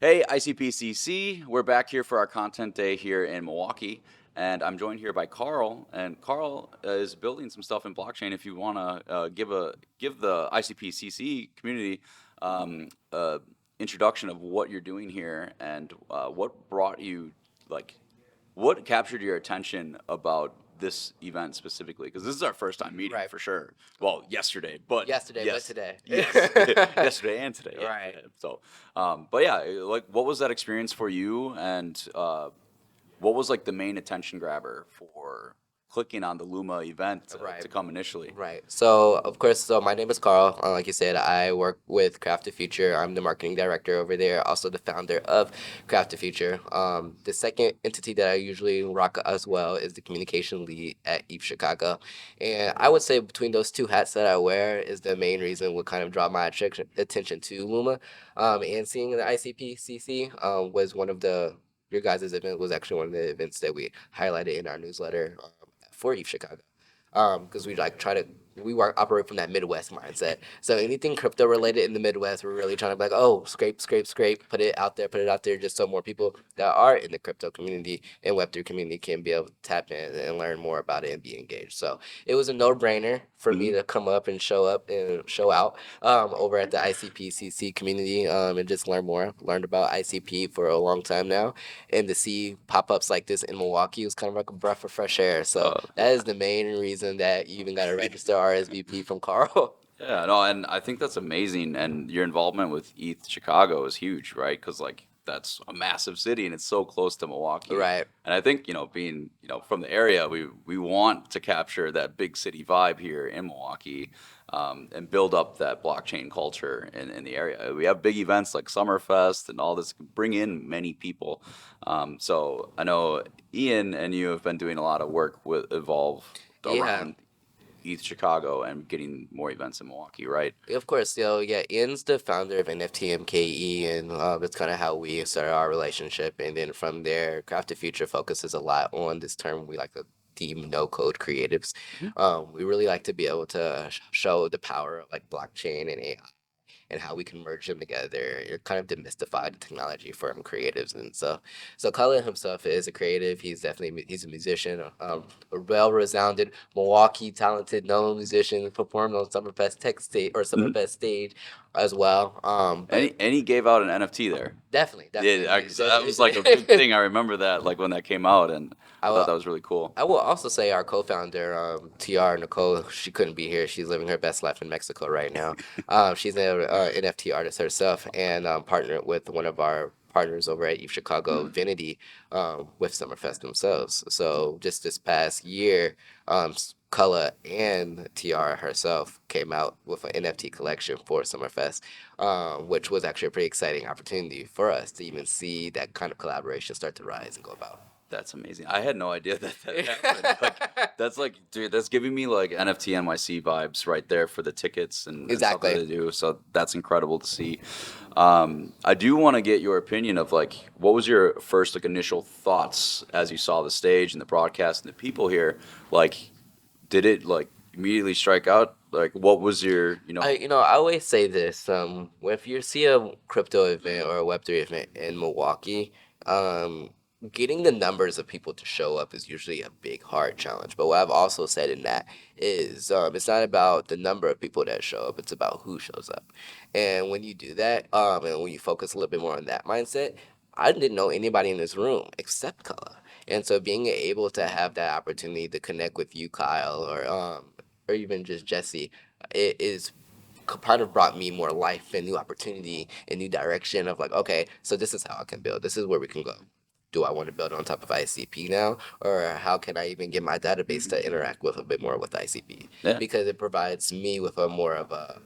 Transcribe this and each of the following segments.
Hey, ICPCC, we're back here for our content day here in Milwaukee, and I'm joined here by Carl. And Carl is building some stuff in blockchain. If you want to give the ICPCC community a introduction of what you're doing here and what brought you, like, what captured your attention about this event specifically? Because this is our first time meeting Right. for sure. Well, yesterday, but Yesterday, but yes, today. yes, yesterday and today. Yeah. Right. So, but yeah, like, what was that experience for you, and what was like the main attention grabber for clicking on the Luma event Right. to come initially? Right. So, of course, my name is Carl. Like you said, I work with Craft the Future. I'm the marketing director over there, also the founder of Craft the Future. The second entity that I usually rock as well is the communication lead at ETH Chicago. And I would say between those two hats that I wear is the main reason what kind of draw my attention to Luma. And seeing the ICPCC was one of your guys' event was actually one of the events that we highlighted in our newsletter for ETH Chicago because we like try to operate from that Midwest mindset. So anything crypto related in the Midwest, we're really trying to be like, oh, scrape, put it out there, just so more people that are in the crypto community and Web3 community can be able to tap in and learn more about it and be engaged. So it was a no-brainer for me Hmm. to come up and show out over at the ICPCC community and just learn more. Learned about ICP for a long time now, and to see pop-ups like this in Milwaukee was kind of like a breath of fresh air. So that is the main reason that you even got to register RSVP from Carl. Yeah, no, and I think that's amazing. And your involvement with ETH Chicago is huge, right? Because like that's a massive city and it's so close to Milwaukee. Right. And I think, being, from the area, we want to capture that big city vibe here in Milwaukee, and build up that blockchain culture in the area. We have big events like Summerfest and all this, bring in many people. So I know Ian and you have been doing a lot of work with Evolve Yeah. around ETH Chicago and getting more events in Milwaukee, right? Of course, so yeah, Ian's the founder of NFTMKE, and that's kind of how we started our relationship. And then from there, Craft the Future focuses a lot on this term we like to deem no code creatives. Mhm. We really like to be able to show the power of like blockchain and AI and how we can merge them together. It kind of demystified the technology for creatives, and so Cullen himself is a creative. He's a musician, a well-resounded Milwaukee talented known musician, performed on Summerfest Tech stage or Mhm. Summerfest stage as well. But And he gave out an NFT there. definitely, Yeah, definitely. so that was like a big thing. I remember that, like when that came out, and I I thought will that was really cool. I will also say our co-founder, TR Nicole, she couldn't be here. She's living her best life in Mexico right now. She's an NFT artist herself and partnered with one of our partners over at ETH Chicago, Vinity, with Summerfest themselves. So just this past year, Cullen and TR herself came out with an NFT collection for Summerfest, which was actually a pretty exciting opportunity for us to even see that kind of collaboration start to rise and go about. That's amazing. I had no idea that that happened. That's like, dude, that's giving me like NFT NYC vibes right there for the tickets and stuff that Exactly. they do. So that's incredible to see. I do want to get your opinion of like, what was your first like initial thoughts as you saw the stage and the broadcast and the people here? Like, did it like immediately strike out? Like, what was your? I always say this. If you see a crypto event or a Web3 event in Milwaukee, um, getting the numbers of people to show up is usually a big, hard challenge. But what I've also said in that is, it's not about the number of people that show up; it's about who shows up. And when you do that, and when you focus a little bit more on that mindset, I didn't know anybody in this room except Kala. And so being able to have that opportunity to connect with you, Kyle, or even just Jesse, it is kind of brought me more life and new opportunity and new direction of like, okay, so this is how I can build. This is where we can go. Do I want to build on top of ICP now, or how can I even get my database to interact with a bit more with ICP? Yeah. Because it provides me with a more of a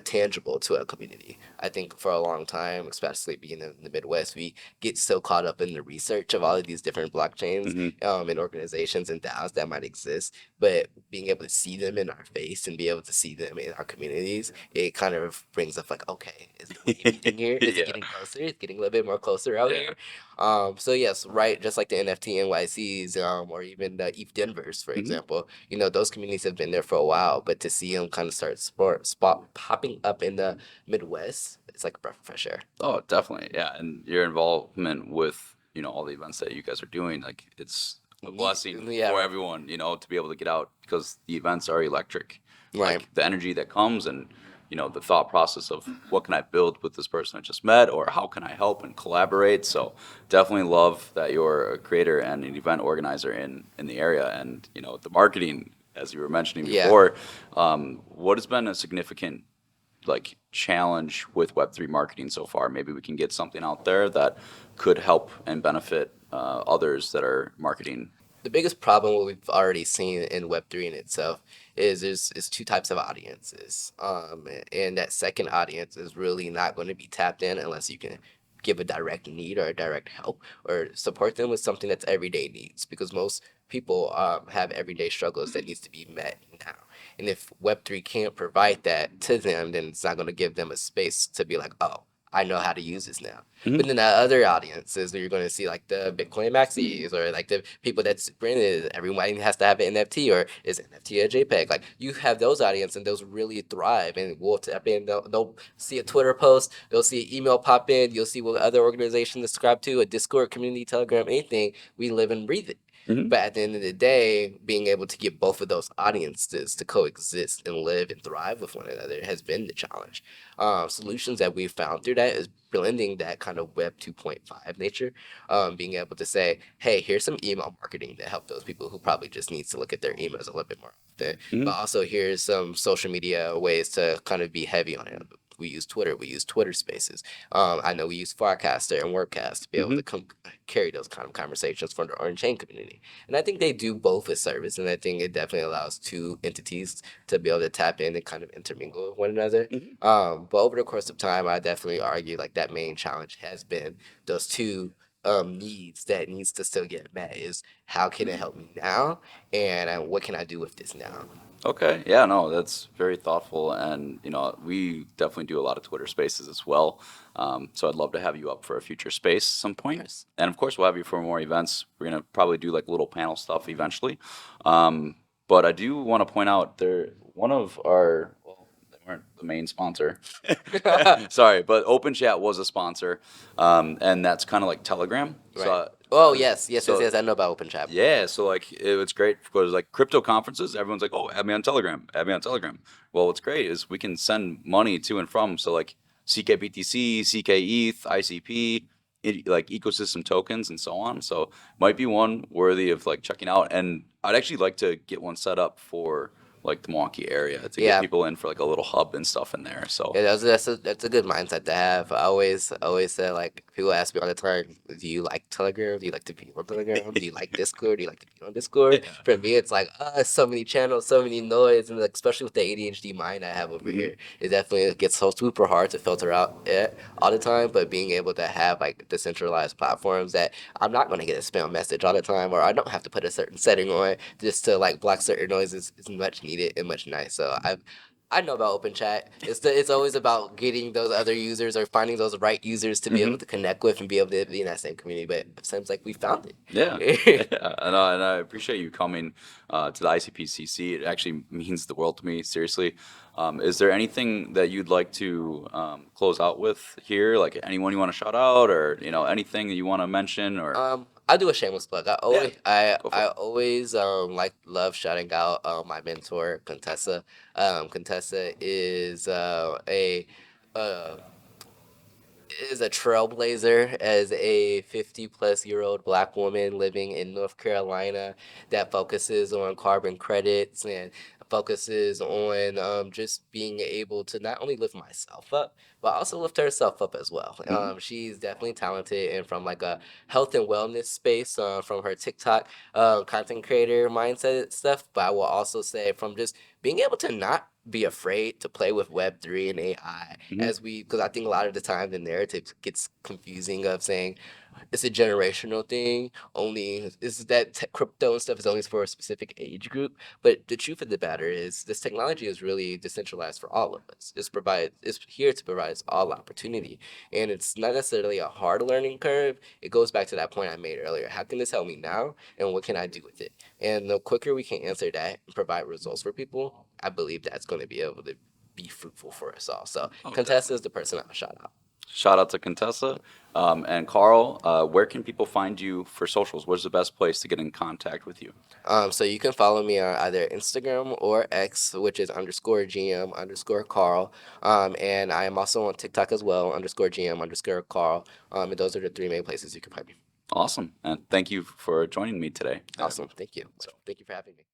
tangible to a community. I think for a long time, especially being in the Midwest, we get so caught up in the research of all of these different blockchains Hmm. and organizations and DAOs that might exist, but being able to see them in our face and be able to see them in our communities, it kind of brings up like, okay, is it really everything here? Is it Yeah. getting closer? It's getting a little bit more closer out Yeah. here. So yes, right, just like the NFT NYCs, or even the ETH Denvers, for Hmm. example, those communities have been there for a while, but to see them kind of start popping up in the Midwest, it's like a breath of fresh air. Oh, definitely. Yeah. And your involvement with, all the events that you guys are doing, like it's a blessing Yeah, for everyone, to be able to get out because the events are electric. right. Like the energy that comes and, the thought process of what can I build with this person I just met or how can I help and collaborate. So definitely love that you're a creator and an event organizer in the area and, the marketing, as you were mentioning Yeah. before. What has been a significant like challenge with Web3 marketing so far? Maybe we can get something out there that could help and benefit others that are marketing. The biggest problem what we've already seen in Web3 in itself is two types of audiences. And that second audience is really not going to be tapped in unless you can give a direct need or a direct help or support them with something that's everyday needs because most people have everyday struggles that needs to be met now. And if Web3 can't provide that to them, then it's not going to give them a space to be like, oh, I know how to use this now. But Mhm. then the other audiences, you're going to see like the Bitcoin maxis or like the people that's branded. Everybody has to have an NFT or is NFT a JPEG? Like you have those audience and those really thrive and will tap in. They'll see a Twitter post, they'll see an email pop in, you'll see what other organizations subscribe to, a Discord community, Telegram, anything. We live and breathe it. Mhm. But at the end of the day, being able to get both of those audiences to coexist and live and thrive with one another has been the challenge. Solutions that we've found through that is blending that kind of Web 2.5 nature, being able to say, hey, here's some email marketing to help those people who probably just need to look at their emails a little bit more often. But Mhm. also here's some social media ways to kind of be heavy on it. We use Twitter. We use Twitter Spaces. I know we use Farcaster and Wordcast to be able Mhm. to carry those kind of conversations for the on-chain community. And I think they do both a service, and I think it definitely allows two entities to be able to tap in and kind of intermingle with one another. Mhm. But over the course of time, I definitely argue like that main challenge has been those two needs that needs to still get met is how can it help me now and what can I do with this now? Okay. Yeah, no, that's very thoughtful. And, we definitely do a lot of Twitter spaces as well. So I'd love to have you up for a future space some Of point. course. And of course, we'll have you for more events. We're going to probably do like little panel stuff eventually. But I do want to point out one of our, well, they weren't the main sponsor. Sorry, but OpenChat was a sponsor. And that's kind of like Telegram. Right. So Oh yes, yes, yes, so yes. I know about OpenChat. yeah, so like it's great because like crypto conferences, everyone's like, "Oh, add me on Telegram, add me on Telegram." Well, what's great is we can send money to and from. So like CKBTC, CKETH, ICP, like ecosystem tokens and so on. So might be one worthy of like checking out. And I'd actually like to get one set up for like the Milwaukee area to get Yeah. people in for like a little hub and stuff in there. So Yeah, that's a good mindset to have. I always say like people ask me all the time, do you like Telegram? Do you like to be on Telegram? Do you like Discord? Do you like to be on Discord? yeah. For me, it's like so many channels, so many noise, and like especially with the ADHD mind I have over Mhm. here, it definitely gets so super hard to filter out it all the time. But being able to have like decentralized platforms that I'm not going to get a spam message all the time, or I don't have to put a certain setting on just to like block certain noises is much needed and much nice. So I know about open chat. It's always about getting those other users or finding those right users to be able Mhm. to connect with and be able to be in that same community. But it seems like we found Yeah, it. yeah, and I appreciate you coming to the ICPCC. It actually means the world to me, seriously. Is there anything that you'd like to close out with here? Like anyone you want to shout out, or anything that you want to mention, or I do a shameless plug. yeah, go for I it. always like love shouting out my mentor Contessa. Contessa uh, is a trailblazer as a 50 plus year old black woman living in North Carolina that focuses on carbon credits and focuses on just being able to not only lift myself up, but also lift herself up as well. Hmm. She's definitely talented and from like a health and wellness space from her TikTok content creator mindset stuff. But I will also say from just being able to not be afraid to play with Web3 and AI Hmm. as we because I think a lot of the time the narrative gets confusing of saying it's a generational thing. Only is that crypto and stuff is only for a specific age group. But the truth of the matter is, this technology is really decentralized for all of us. It's here to provide us all opportunity, and it's not necessarily a hard learning curve. It goes back to that point I made earlier. How can this help me now, and what can I do with it? And the quicker we can answer that and provide results for people, I believe that's going to be able to be fruitful for us all. So Oh, Contessa is the person I'll shout out. Shout out to Contessa. And Carl, where can people find you for socials? What's the best place to get in contact with you? So you can follow me on either Instagram or X, which is _GM_Carl. And I am also on TikTok as well, _GM_Carl. And those are the three main places you can find me. Awesome. And thank you for joining me today. Awesome. Thank you. Thank you for having me.